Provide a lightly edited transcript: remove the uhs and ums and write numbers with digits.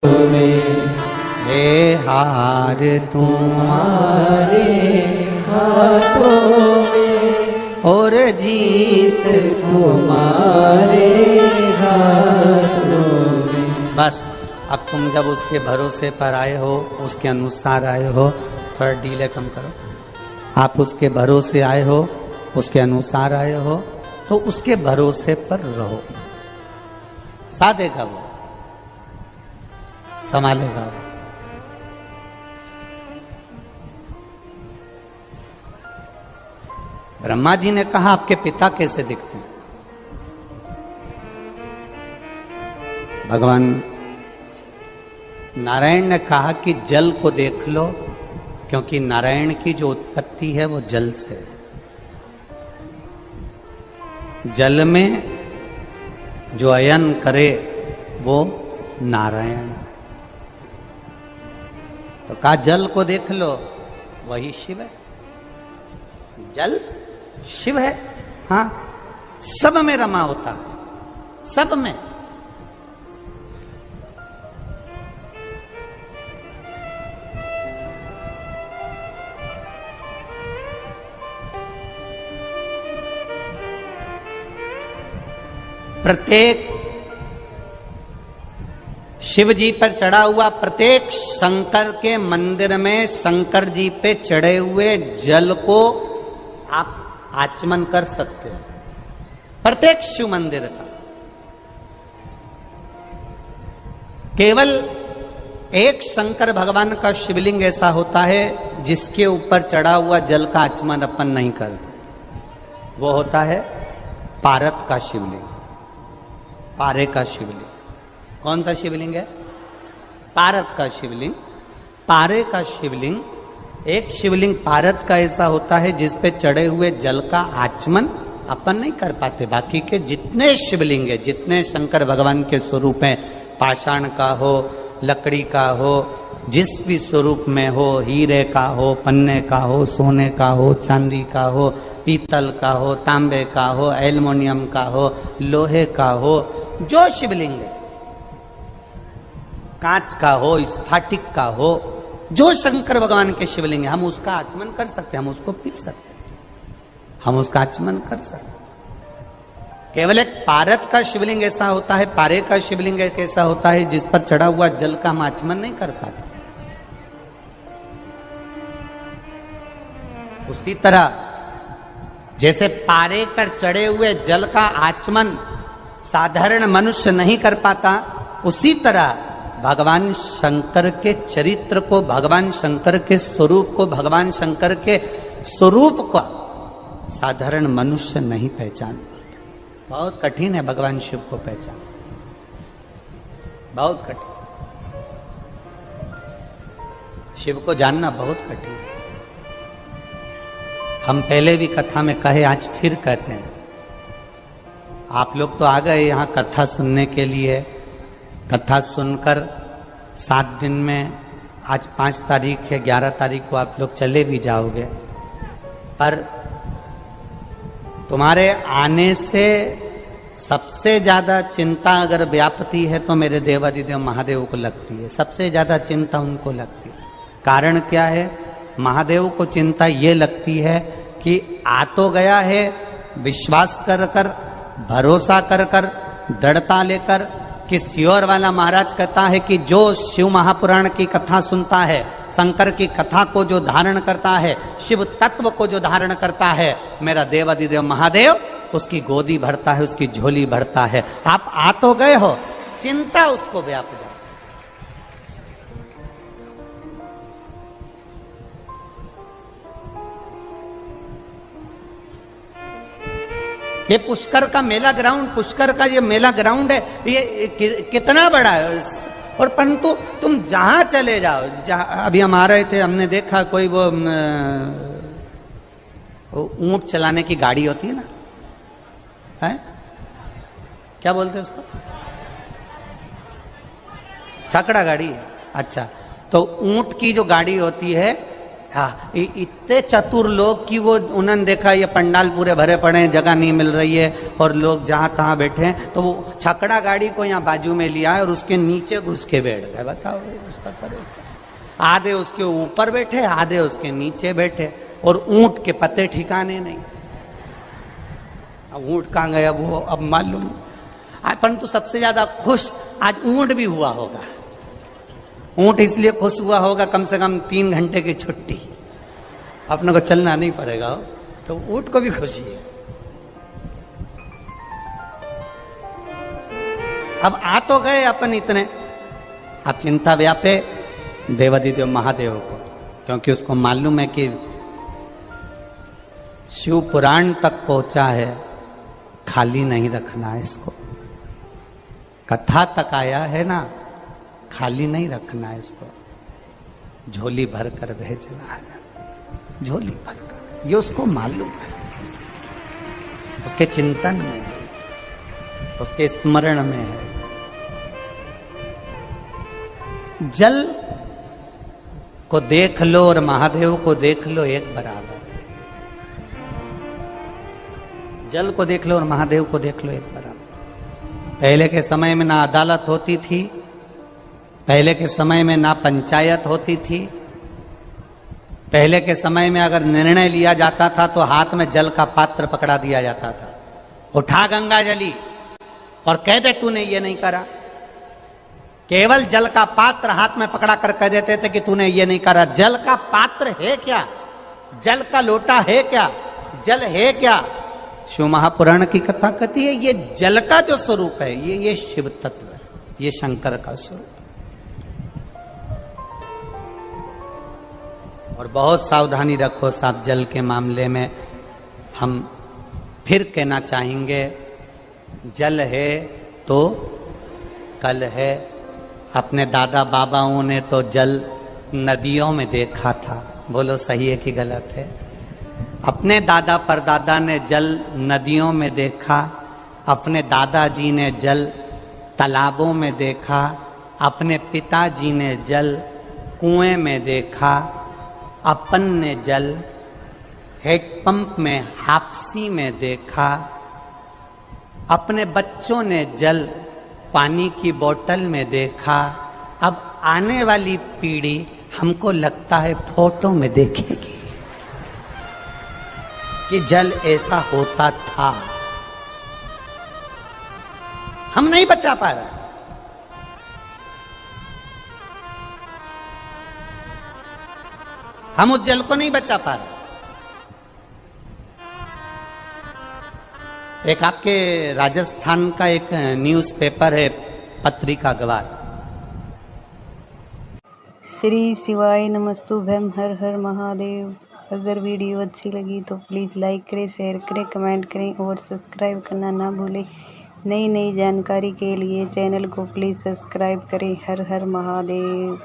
हे हार तुम्हारे हाथों में और जीत तुम्हारे हाथों में। बस अब तुम जब उसके भरोसे पर आए हो, उसके अनुसार आए हो, थोड़ा डीले कम करो। आप उसके भरोसे आए हो, उसके अनुसार आए हो, तो उसके भरोसे पर रहो। साधेगा वो, संभालेगा वो। ब्रह्मा जी ने कहा आपके पिता कैसे दिखते हैं? भगवान नारायण ने कहा कि जल को देख लो, क्योंकि नारायण की जो उत्पत्ति है वो जल से है। जल में जो अयन करे वो नारायण। तो कहा जल को देख लो, वही शिव है। जल शिव है। हाँ, सब में रमा होता है, सब में। प्रत्येक शिव जी पर चढ़ा हुआ प्रत्येक शंकर के मंदिर में शंकर जी पे चढ़े हुए जल को आप आचमन कर सकते हो, प्रत्येक शिव मंदिर का। केवल एक शंकर भगवान का शिवलिंग ऐसा होता है जिसके ऊपर चढ़ा हुआ जल का आचमन अपन नहीं करते, वो होता है पारत का शिवलिंग, पारे का शिवलिंग। कौन सा शिवलिंग है? पारत का शिवलिंग। पारे का शिवलिंग, एक शिवलिंग पारत का ऐसा होता है जिस पे चढ़े हुए जल का आचमन अपन नहीं कर पाते। बाकी के जितने शिवलिंग है, जितने शंकर भगवान के स्वरूप हैं, पाषाण का हो, लकड़ी का हो, जिस भी स्वरूप में हो, हीरे का हो, पन्ने का हो, सोने का हो, चांदी का हो, पीतल का हो, तांबे का हो, एल्युमिनियम का हो, लोहे का हो, जो शिवलिंग है, कांच का हो, स्फटिक का हो, जो शंकर भगवान के शिवलिंग है, हम उसका आचमन कर सकते हैं, हम उसको पी सकते हैं, हम उसका आचमन कर सकते हैं। केवल एक पारत का शिवलिंग ऐसा होता है, पारे का शिवलिंग एक ऐसा होता है जिस पर चढ़ा हुआ जल का हम आचमन नहीं कर पाते। उसी तरह जैसे पारे पर चढ़े हुए जल का आचमन साधारण मनुष्य नहीं कर पाता, उसी तरह भगवान शंकर के चरित्र को, भगवान शंकर के स्वरूप को, भगवान शंकर के स्वरूप को साधारण मनुष्य नहीं पहचान पाता। बहुत कठिन है भगवान शिव को पहचान, बहुत कठिन। शिव को जानना बहुत कठिन है। हम पहले भी कथा में कहे, आज फिर कहते हैं। आप लोग तो आ गए यहाँ कथा सुनने के लिए। कथा सुनकर 7 दिन में, आज 5 तारीख है, 11 तारीख को आप लोग चले भी जाओगे, पर तुम्हारे आने से सबसे ज्यादा चिंता अगर व्यापती है तो मेरे देवादिदेव महादेव को लगती है। सबसे ज्यादा चिंता उनको लगती है। कारण क्या है? महादेव को चिंता ये लगती है कि आ तो गया है, विश्वास कर कर, भरोसा कर कर, दृढ़ता लेकर, कि सियोर वाला महाराज कहता है कि जो शिव महापुराण की कथा सुनता है, शंकर की कथा को जो धारण करता है, शिव तत्व को जो धारण करता है, मेरा देवादिदेव महादेव उसकी गोदी भरता है, उसकी झोली भरता है। आप आ तो गए हो, चिंता उसको व्याप जाए। ये पुष्कर का मेला ग्राउंड, पुष्कर का ये मेला ग्राउंड है, ये कितना बड़ा है। और परंतु तुम जहां चले जाओ, जहां अभी हम आ रहे थे, हमने देखा कोई वो ऊंट चलाने की गाड़ी होती है ना, है क्या बोलते हैं उसको? छकड़ा गाड़ी है। अच्छा, तो ऊंट की जो गाड़ी होती है, हाँ, इतने चतुर लोग कि वो उन्होंने देखा ये पंडाल पूरे भरे पड़े हैं, जगह नहीं मिल रही है और लोग जहाँ तहाँ बैठे हैं, तो वो छकड़ा गाड़ी को यहाँ बाजू में लिया है और उसके नीचे घुस के बैठ गए। बताओ उसका करे, आधे उसके ऊपर बैठे, आधे उसके नीचे बैठे, और ऊंट के पत्ते ठिकाने नहीं। अब ऊंट कहाँ गया वो अब मालूम। परंतु सबसे ज्यादा खुश आज ऊंट भी हुआ होगा। ऊंट इसलिए खुश हुआ होगा, कम से कम 3 घंटे की छुट्टी, अपने को चलना नहीं पड़ेगा, तो ऊंट को भी खुशी है। अब आ तो गए अपन इतने, अब चिंता व्यापे देवादिदेव महादेव को, क्योंकि उसको मालूम है कि शिव पुराण तक पहुंचा है, खाली नहीं रखना है इसको। कथा तक आया है ना, खाली नहीं रखना है इसको, झोली भर कर भेजना है, झोली भर कर। ये उसको मालूम है, उसके चिंतन में है, उसके स्मरण में है। जल को देख लो और महादेव को देख लो, एक बराबर। जल को देख लो और महादेव को देख लो, एक बराबर। पहले के समय में ना अदालत होती थी, पहले के समय में ना पंचायत होती थी, पहले के समय में अगर निर्णय लिया जाता था तो हाथ में जल का पात्र पकड़ा दिया जाता था, उठा गंगा जली और कह दे तूने ये नहीं करा। केवल जल का पात्र हाथ में पकड़ा कर कह देते थे कि तूने ये नहीं करा। जल का पात्र है क्या, जल का लोटा है क्या, जल है क्या? शिव महापुराण की कथा कहती है ये जल का जो स्वरूप है, ये शिव तत्व है, ये शंकर का स्वरूप। और बहुत सावधानी रखो साहब जल के मामले में। हम फिर कहना चाहेंगे, जल है तो कल है। अपने दादा बाबाओं ने तो जल नदियों में देखा था, बोलो सही है कि गलत है? अपने दादा परदादा ने जल नदियों में देखा, अपने दादाजी ने जल तालाबों में देखा, अपने पिताजी ने जल कुएं में देखा, अपन ने जल हैंडपंप में हापसी में देखा, अपने बच्चों ने जल पानी की बोतल में देखा। अब आने वाली पीढ़ी हमको लगता है फोटो में देखेगी कि जल ऐसा होता था। हम नहीं बचा पा रहे, हम उस जल को नहीं बचा पा रहे। एक आपके राजस्थान का एक न्यूज़पेपर है पत्रिका अखबार। श्री शिवाय नमस्तुभ्यम, हर हर महादेव। अगर वीडियो अच्छी लगी तो प्लीज़ लाइक करें, शेयर करें, कमेंट करें और सब्सक्राइब करना ना भूलें। नई नई जानकारी के लिए चैनल को प्लीज़ सब्सक्राइब करें। हर हर महादेव।